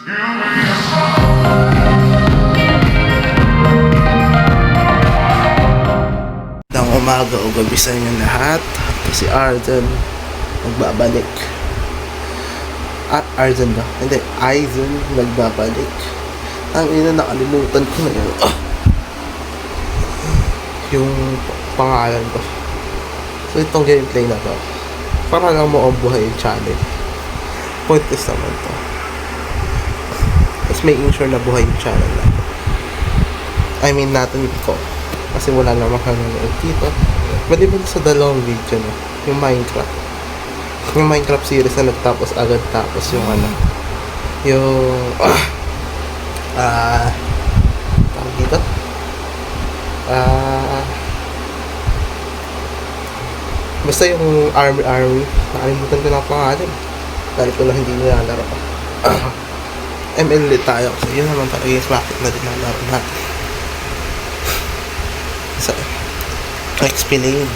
Magandang umaga o gabi sa inyo lahat. Si Arden magbabalik. Arden ba? Hindi, Aizen magbabalik. Ang ina, nakalimutan ko na yun. Yung pangalan ko. So itong gameplay na to, para lang mo buhay yung channel. Pointless naman to. Tapos making sure na buhay yung channel na. I mean natin ko. Kasi wala namang nanonood dito. Maliban sa dalawang video no, yung Minecraft. Yung Minecraft series na nagtapos agad, tapos yung ano, yung tawag dito? Basta yung Army, nakalimutan ko na ang pangalan. Dahil ko lang hindi nilalaro. ML ulit tayo. So yun naman talaga yung bakit na din nalaro natin. So, explain.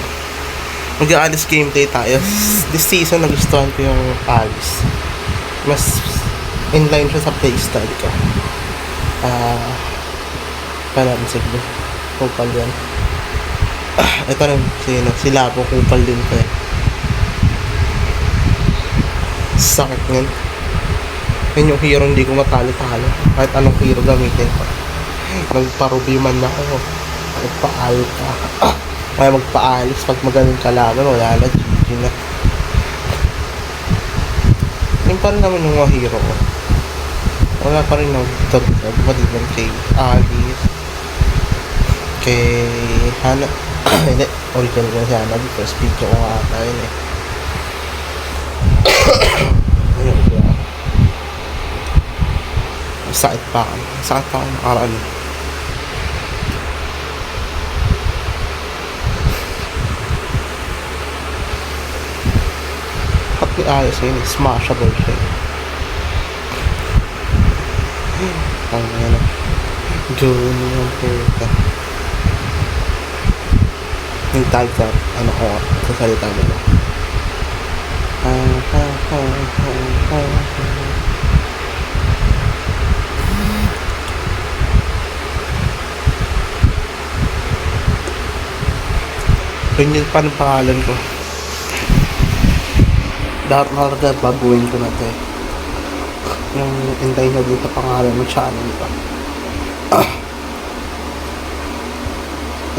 Mag-aalis gameplay tayo. This season nagustuhan ko yung Alice. Mas inline siya sa playstyle ko. Parang sige. Kupal yan. Ito rin. Sila po kupal din ko eh. Sakit ngayon. Yun yung hero hindi ko matalo-talo. Kahit anong hero gamitin ko. Nagpa-review man ako. Kaya magpaalis pag magaling kalaban, wala na, GG na. Yun pa rin naman yung mga hero ko. Wala pa rin nagdagdag maliban kay Alice, kay Hana. Hindi, original ko si Hana because video ko nga ata yun eh. Ayun kaya sakit pa ako nakaraan. Ni ayos yun, smashable siya. Ang ano, gawin yung puta. Yung tag sa ano ko, sa salita mo na. Yun yung pangalan ko. Dapat talaga baguhin ko na ito eh. Yung intay na dito pangalan ng channel ko.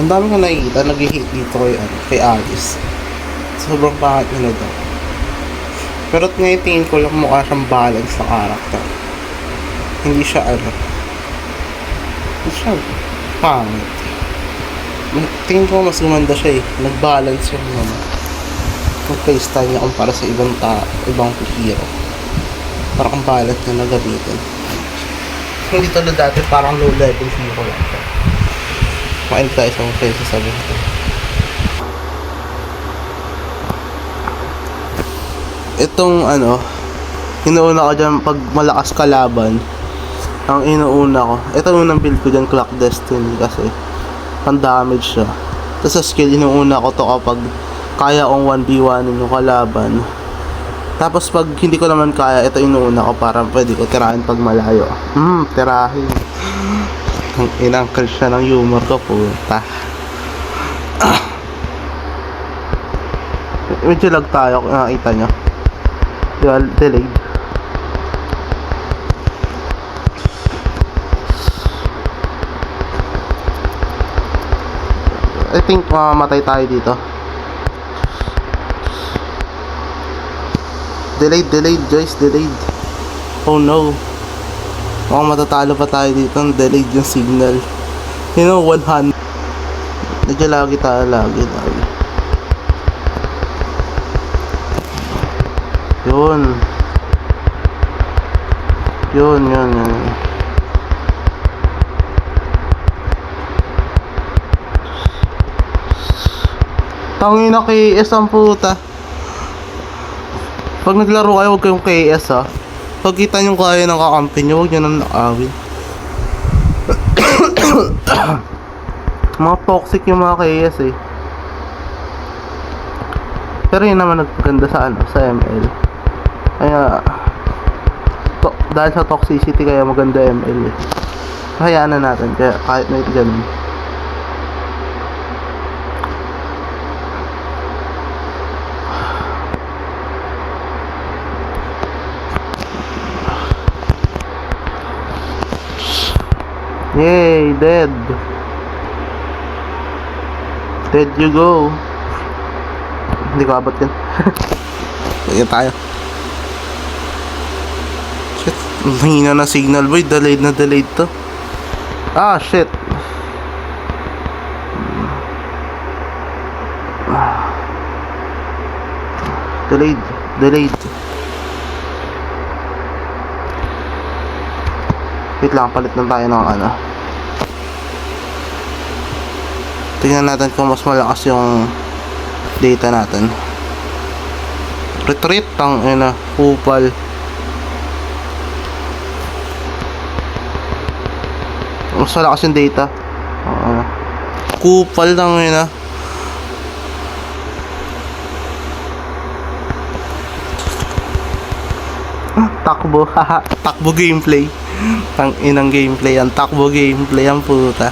Ang dami ko nakikita nag-hate dito kay Alice. Sobrang pangit nila daw. Pero ngayon tingin ko lang mukha siyang balance na character. Hindi siya hindi siya pangit. Tingin ko mas gumanda siya eh. Nag-balance yung yung playstyle niya kumpara sa ibang hero. Parang ang balance na nagamitin. Hindi tulad dati, parang low level hero lang siya. Makain tayo sa mga places sabi ko. Itong inuuna ko dyan pag malakas kalaban. Ang inuuna ko, ito unang build ko dyan, Clock Destiny, kasi pan-damage siya. Tapos sa skill, inuuna ko to kapag kaya kong 1v1 yung kalaban. Tapos pag hindi ko naman kaya, ito inuuna ko para pwede ko tirahin pag malayo. Tirahin. Ang inangkal siya ng humor ko, puta. Medyo lag tayo kung nakita nyo. Delayed. I think mamatay tayo dito. Delayed guys, delayed. Oh no. Mukhang matatalo pa tayo dito. Delayed yung signal. You know, 100. Medyo lagi tayo, lagi. Yun. Tangina KS ang puta. Pag naglaro kayo, huwag kayong KS ha. Pag kita nyo kaya ng kakampi nyo, huwag nyo nang nakawin. Mga toxic yung mga KS eh. Pero yun naman nagpaganda sa sa ML. Kaya Dahil sa toxicity kaya maganda ML eh. Hayaan na natin kaya kahit may ganun. Yay, dead. Dead you go. Hindi ko abot yan. Ayan tayo. Shit, mahina na signal boy. Delayed na delayed to. Ah, shit. Delayed. Delayed. Wait lang, palit lang tayo ng ano. Tingnan natin kung mas malakas yung data natin. Retreat tang ina, kupal. Mas malakas yung data. Kupal tang ina. Takbo, haha. Takbo gameplay. Tang inang gameplay yan. Takbo gameplay yan puta.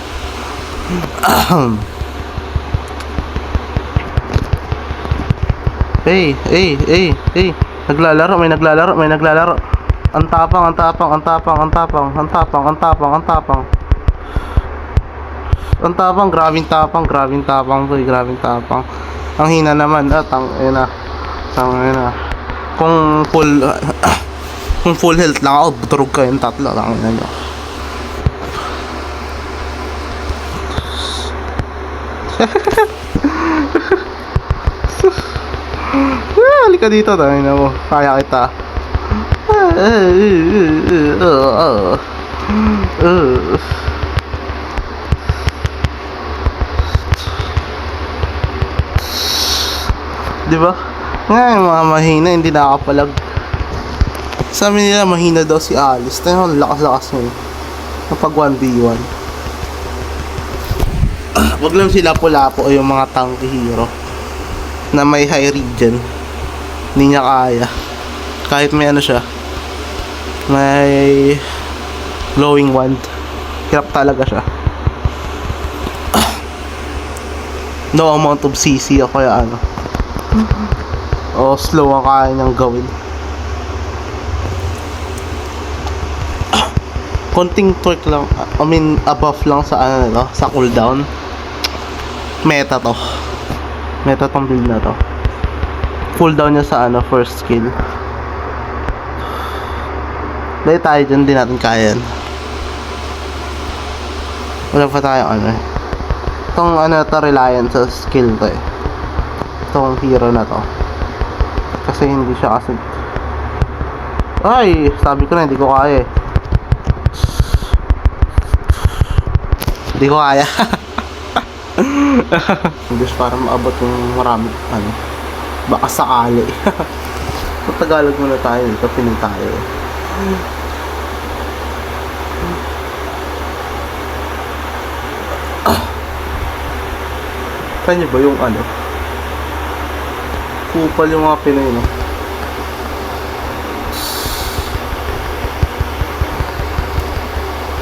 Hey. Naglalaro, may naglalaro. Ang tapang. Ang tapang, grabing tapang boy, grabing tapang. Ang hina naman, tang ina. Kung full health lang ako, buturog kayong tatlo lang ina nyo. Halika dito, tangina mo. Kaya kita. Diba? Ngayon mga mahina, hindi nakapalag. Sabi nila mahina daw si Alice. Tayo, lakas-lakas mo. Kapag 1v1. Wag lang sila pula-po o yung mga tanky hero na may high regen. Hindi niya kaya. Kahit may ano siya, may glowing wand, hirap talaga siya. No amount of CC o kaya ano, o slow ang kaya niyang gawin. Konting torque lang, I mean above lang sa ano nito, sa cooldown. Meta tong build na to. Cooldown niya sa ano, first skill. Dahil tayo dyan, di natin kaya yan. Wala pa tayong ano eh. Itong ano to, reliant sa skill to eh. Itong hero na to. Kasi hindi siya kasi... Ay! Sabi ko na, hindi ko kaya eh. Hindi ko kaya. English para maabot yung marami ano. Baka sakali. Sa Tagalog muna tayo dito, Pinoy tayo. Kanya ba yung ano? Kupal yung mga Pinoy, no?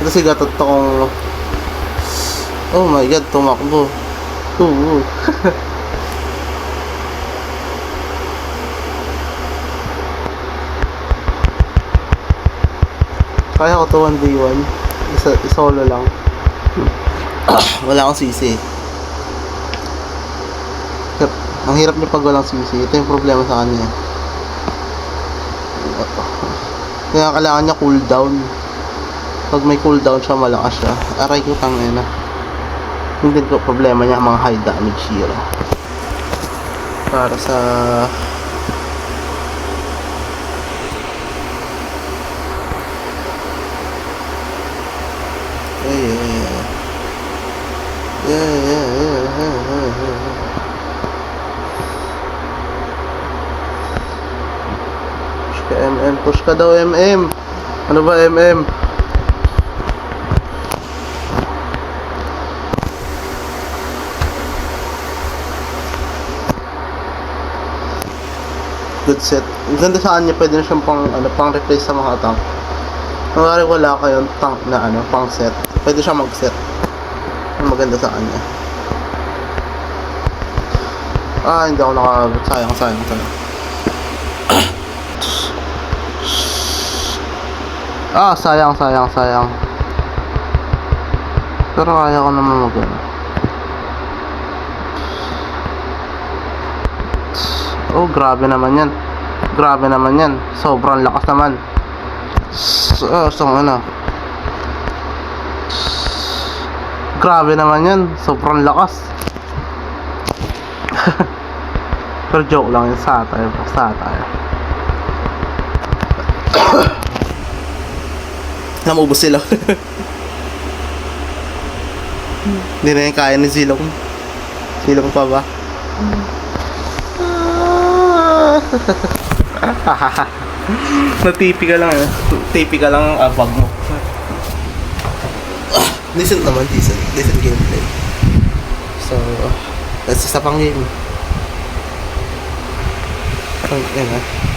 Ito si gatot to kong... Oh my god, tumakbo. Kaya ko to 1v1. Solo lang. Wala akong sisi. Ang hirap niya pag walang sisi. Ito yung problema sa kanya. Kaya kailangan niya cooldown. Pag may cooldown siya, malakas siya. Aray ko tangina. Hindi ko problema niya mga high damage hero. Para sa... Push ka MM, push ka daw MM. Ano ba MM? Good set. Ang ganda sa kanya, pwede na siyang pang replace sa mga tank. Kunwari wala kayong tank na ano, pang set. Pwede siya mag-set. Ang maganda sa kanya. Hindi ako nakabot. Sayang. Sayang. Pero kaya ko naman mag-ano. Grabe naman yan. Sobrang lakas naman. Grabe naman yan. Sobrang lakas. Pero joke lang yun. Satire. Namubos sila. Hindi na yung kaya ni Zilong. Zilong pa ba? Typical lang ang abag mo. Decent gameplay. So, that's isa pang game. Yan